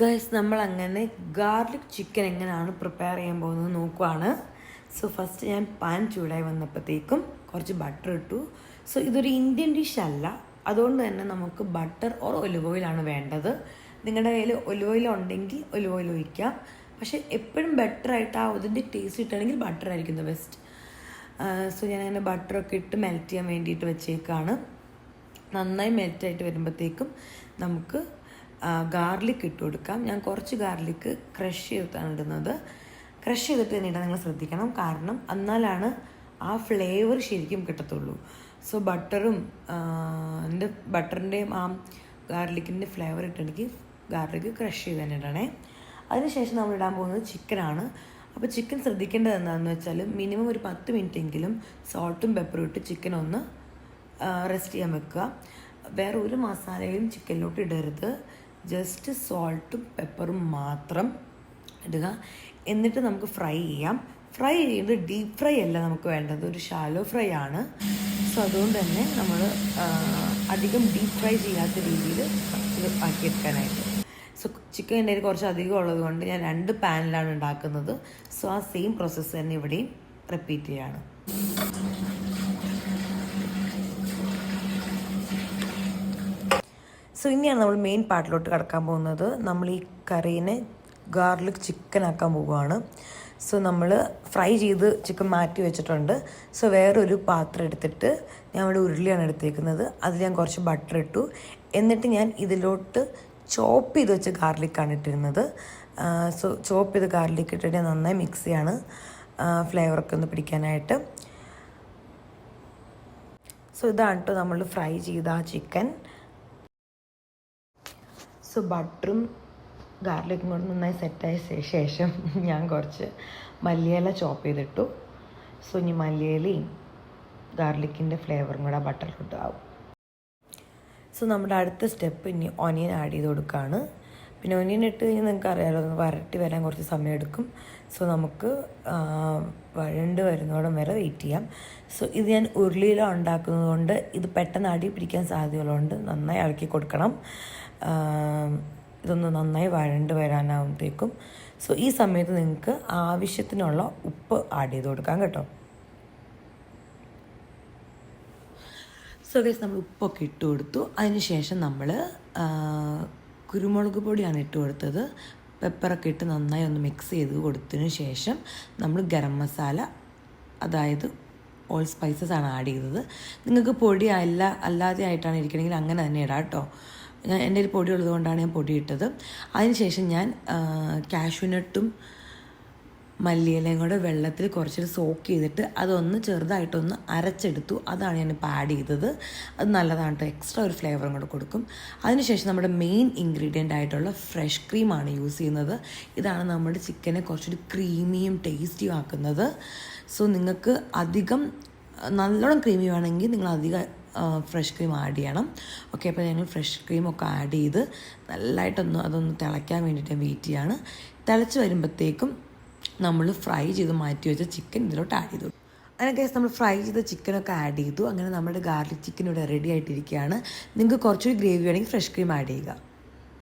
Guys നമ്മളങ്ങനെ garlic chicken എങ്ങനെയാണ് prepare ചെയ്യാൻ പോകുന്നത് നോക്കുവാണ്. സോ ഫസ്റ്റ് ഞാൻ പാൻ ചൂടായി വന്നപ്പോഴത്തേക്കും കുറച്ച് ബട്ടർ ഇട്ടു. സോ ഇതൊരു ഇന്ത്യൻ ഡിഷ് അല്ല, അതുകൊണ്ട് തന്നെ നമുക്ക് ബട്ടർ ഓർ ഒലിവ് ഓയിലാണ് വേണ്ടത്. നിങ്ങളുടെ കയ്യിൽ ഒലിവ് ഓയിൽ ഉണ്ടെങ്കിൽ ഒലിവ് ഓയിൽ ഒഴിക്കാം. പക്ഷേ എപ്പോഴും ബെറ്ററായിട്ട് അതിൻ്റെ ടേസ്റ്റ് കിട്ടുകയാണെങ്കിൽ ബട്ടർ ആയിരിക്കും ദ ബെസ്റ്റ്. സോ ഞാനങ്ങനെ ബട്ടറൊക്കെ ഇട്ട് മെൽറ്റ് ചെയ്യാൻ വേണ്ടിയിട്ട് വെച്ചേക്കാണ്. നന്നായി മെൽറ്റായിട്ട് വരുമ്പോഴത്തേക്കും നമുക്ക് ഗാർലിക് ഇട്ട് കൊടുക്കാം. ഞാൻ കുറച്ച് ഗാർലിക്ക് ക്രഷ് ചെയ്തിട്ടാണ് ഇടുന്നത്. ക്രഷ് ചെയ്തിട്ട് തന്നെ ഇടാൻ നിങ്ങൾ ശ്രദ്ധിക്കണം, കാരണം എന്നാലാണ് ആ ഫ്ലേവർ ശരിക്കും കിട്ടത്തുള്ളൂ. സോ ബട്ടറിൻ്റെയും ആ ഗാർലിക്കിൻ്റെ ഫ്ലേവർ ഇട്ടുണ്ടെങ്കിൽ ഗാർലിക്ക് ക്രഷ് ചെയ്ത് തന്നെ ഇടണേ. അതിനുശേഷം നമ്മൾ ഇടാൻ പോകുന്നത് ചിക്കനാണ്. അപ്പോൾ ചിക്കൻ ശ്രദ്ധിക്കേണ്ടത് എന്താണെന്ന് വെച്ചാൽ മിനിമം ഒരു 10 മിനിറ്റെങ്കിലും സോൾട്ടും പെപ്പറും ഇട്ട് ചിക്കൻ ഒന്ന് റെസ്റ്റ് ചെയ്യാൻ വെക്കുക. വേറെ ഒരു മസാലയും ചിക്കനിലോട്ട് ഇടരുത്. ജസ്റ്റ് സോൾട്ടും പെപ്പറും മാത്രം ഇടുക. എന്നിട്ട് നമുക്ക് ഫ്രൈ ചെയ്യാം. ഫ്രൈ ചെയ്യുന്നത് ഡീപ്പ് ഫ്രൈ അല്ല നമുക്ക് വേണ്ടത്, ഒരു ഷാലോ ഫ്രൈ ആണ്. സോ അതുകൊണ്ട് തന്നെ നമ്മൾ അധികം ഡീപ്പ് ഫ്രൈ ചെയ്യാത്ത രീതിയിൽ ഇത് ആക്കിയെടുക്കാനായിട്ട്. സോ ചിക്കൻ എൻ്റെ കയ്യിൽ കുറച്ച് അധികം ഉള്ളത് കൊണ്ട് ഞാൻ 2 പാനിലാണ് ഉണ്ടാക്കുന്നത്. സോ ആ സെയിം പ്രോസസ്സ് തന്നെ ഇവിടെയും റിപ്പീറ്റ് ചെയ്യാണ്. സോ ഇനിയാണ് നമ്മൾ മെയിൻ പാർട്ടിലോട്ട് കിടക്കാൻ പോകുന്നത്. നമ്മൾ ഈ കറീനെ ഗാർലിക് ചിക്കൻ ആക്കാൻ പോവുകയാണ്. സോ നമ്മൾ ഫ്രൈ ചെയ്ത് ചിക്കൻ മാറ്റി വെച്ചിട്ടുണ്ട്. സോ വേറൊരു പാത്രം എടുത്തിട്ട് ഞാൻ ഇവിടെ ഉരുളിയാണ് എടുത്തേക്കുന്നത്. അതിൽ ഞാൻ കുറച്ച് ബട്ടർ ഇട്ടു. എന്നിട്ട് ഞാൻ ഇതിലോട്ട് ചോപ്പ് ചെയ്ത് വെച്ച ഗാർലിക്കാണ് ഇട്ടിരുന്നത്. സോ ചോപ്പ് ചെയ്ത് ഗാർലിക്ക് ഇട്ടിട്ട് നന്നായി മിക്സ് ചെയ്യാണ്, ഫ്ലേവറൊക്കെ ഒന്ന് പിടിക്കാനായിട്ട്. സോ ഇതാണ് കേട്ടോ നമ്മൾ ഫ്രൈ ചെയ്ത ആ ചിക്കൻ. സോ ബട്ടറും ഗാർലിക്കും കൂടെ നന്നായി സെറ്റായ ശേഷം ഞാൻ കുറച്ച് മല്ലിയില ചോപ്പ് ചെയ്തിട്ടു. സോ ഇനി മല്ലിയിലയും ഗാർലിക്കിൻ്റെ ഫ്ലേവറും കൂടെ ബട്ടറിലോട്ട് ആവും. സോ നമ്മുടെ അടുത്ത സ്റ്റെപ്പ് ഇനി ഓനിയൻ ആഡ് ചെയ്ത് കൊടുക്കുകയാണ്. പിന്നെ ഓനിയൻ ഇട്ട് കഴിഞ്ഞാൽ നിങ്ങൾക്ക് അറിയാമല്ലോ, ഒന്ന് വരട്ടി വരാൻ കുറച്ച് സമയം എടുക്കും. സോ നമുക്ക് വഴണ്ട് വരുന്നോടം വരെ വെയിറ്റ് ചെയ്യാം. സോ ഇത് ഞാൻ ഉരുളിയിലാണ് ഉണ്ടാക്കുന്നത് കൊണ്ട് ഇത് പെട്ടെന്ന് അടി പിടിക്കാൻ സാധ്യതയുള്ളതുകൊണ്ട് നന്നായി ഇളക്കി കൊടുക്കണം. ഇതൊന്ന് നന്നായി വഴണ്ട് വരാനാവുമ്പോഴത്തേക്കും സോ ഈ സമയത്ത് നിങ്ങൾക്ക് ആവശ്യത്തിനുള്ള ഉപ്പ് ആഡ് ചെയ്ത് കൊടുക്കാം കേട്ടോ. സോ ഗൈസ് നമ്മൾ ഉപ്പൊക്കെ ഇട്ട് കൊടുത്തു. അതിനുശേഷം നമ്മൾ കുരുമുളക് പൊടിയാണ് ഇട്ട് കൊടുത്തത്. പെപ്പറൊക്കെ ഇട്ട് നന്നായി ഒന്ന് മിക്സ് ചെയ്ത് കൊടുത്തതിന് ശേഷം നമ്മൾ ഗരം മസാല, അതായത് ഓൾ സ്പൈസസ് ആണ് ആഡ് ചെയ്തത്. നിങ്ങൾക്ക് പൊടി അല്ലാതെ ആയിട്ടാണ് ഇരിക്കണമെങ്കിൽ അങ്ങനെ തന്നെ ഇടാം കേട്ടോ. എൻ്റെ ഒരു പൊടി ഉള്ളത് കൊണ്ടാണ് ഞാൻ പൊടി ഇട്ടത്. അതിനുശേഷം ഞാൻ കാഷ്യൂനട്ടും മല്ലിയിലയും കൂടെ വെള്ളത്തിൽ കുറച്ച് സോക്ക് ചെയ്തിട്ട് അതൊന്ന് ചെറുതായിട്ടൊന്ന് അരച്ചെടുത്തു. അതാണ് ഞാനിപ്പോൾ ആഡ് ചെയ്തത്. അത് നല്ലതാണ് കേട്ടോ, എക്സ്ട്രാ ഒരു ഫ്ലേവറും കൂടെ കൊടുക്കും. അതിനുശേഷം നമ്മുടെ മെയിൻ ഇൻഗ്രീഡിയൻ്റ് ആയിട്ടുള്ള ഫ്രഷ് ക്രീമാണ് യൂസ് ചെയ്യുന്നത്. ഇതാണ് നമ്മുടെ ചിക്കനെ കുറച്ചൊരു ക്രീമിയും ടേസ്റ്റിയും ആക്കുന്നത്. സോ നിങ്ങൾക്ക് അധികം നല്ലോണം ക്രീമി വേണമെങ്കിൽ നിങ്ങൾ അധികം ഫ്രഷ് ക്രീം ആഡ് ചെയ്യണം. ഓക്കെ, അപ്പോൾ ഞങ്ങൾ ഫ്രഷ് ക്രീമൊക്കെ ആഡ് ചെയ്ത് നല്ലതായിട്ടൊന്ന് അതൊന്ന് തിളയ്ക്കാൻ വേണ്ടിയിട്ട് വെയിറ്റ് ചെയ്യാണ്. തിളച്ച് വരുമ്പോഴത്തേക്കും നമ്മൾ ഫ്രൈ ചെയ്ത് മാറ്റി വെച്ച ചിക്കൻ ഇതിലോട്ട് ആഡ് ചെയ്തു. അങ്ങനെ കേസ് നമ്മൾ ഫ്രൈ ചെയ്ത ചിക്കനൊക്കെ ആഡ് ചെയ്തു. അങ്ങനെ നമ്മുടെ ഗാർലിക് ചിക്കൻ ഇവിടെ റെഡി ആയിട്ടിരിക്കുകയാണ്. നിങ്ങൾക്ക് കുറച്ചൊരു ഗ്രേവി വേണമെങ്കിൽ ഫ്രഷ് ക്രീം ആഡ് ചെയ്യുക.